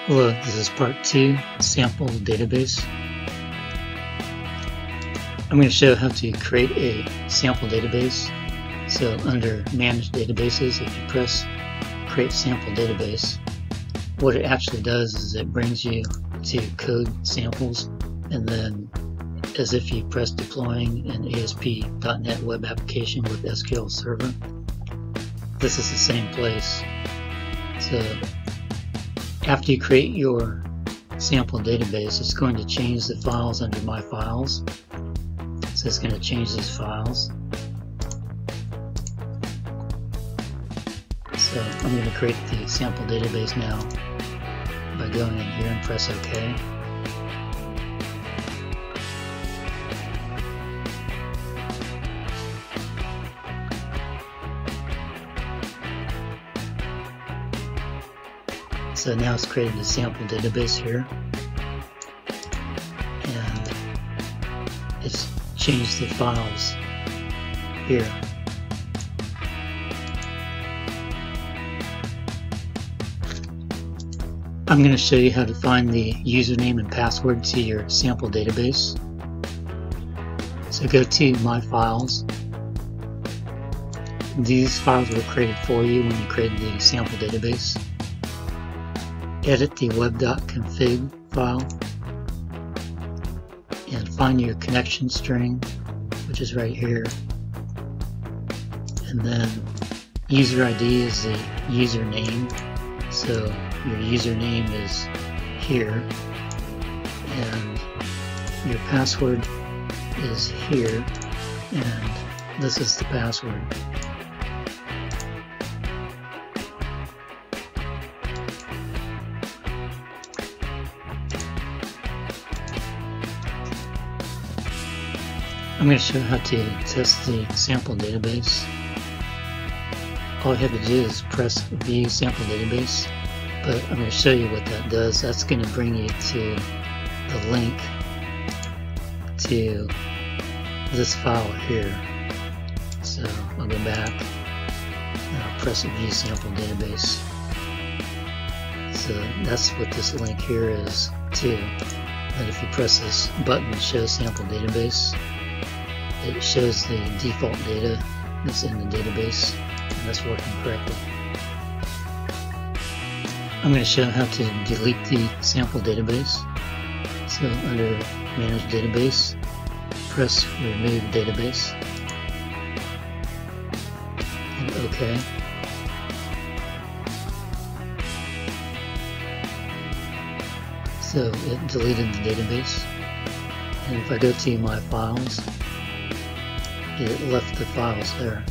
Hello, this is part 2, sample database. I'm going to show how to create a sample database. So under Manage Databases, if you press Create Sample Database, what it actually does is it brings you to code samples, and then as if you press deploying an ASP.NET web application with SQL Server, this is the same place. So after you create your sample database, it's going to change the files under My Files. So it's going to change these files. So I'm going to create the sample database now by going in here and press OK. So now it's created a sample database here, and it's changed the files here. I'm going to show you how to find the username and password to your sample database. So go to My Files. These files were created for you when you created the sample database. Edit the web.config file and find your connection string, which is right here, and then user ID is the username, so your username is here, and your password is here, and this is the password. I'm going to show how to test the sample database. All you have to do is press View Sample Database, but I'm going to show you what that does. That's going to bring you to the link to this file here. So I'll go back and I'll press View Sample Database. So that's what this link here is to. And if you press this button, Show Sample Database, it shows the default data that's in the database, and that's working correctly. I'm going to show how to delete the sample database. So under Manage Database, press Remove Database, and OK. So it deleted the database, and if I go to My Files, it left the files there.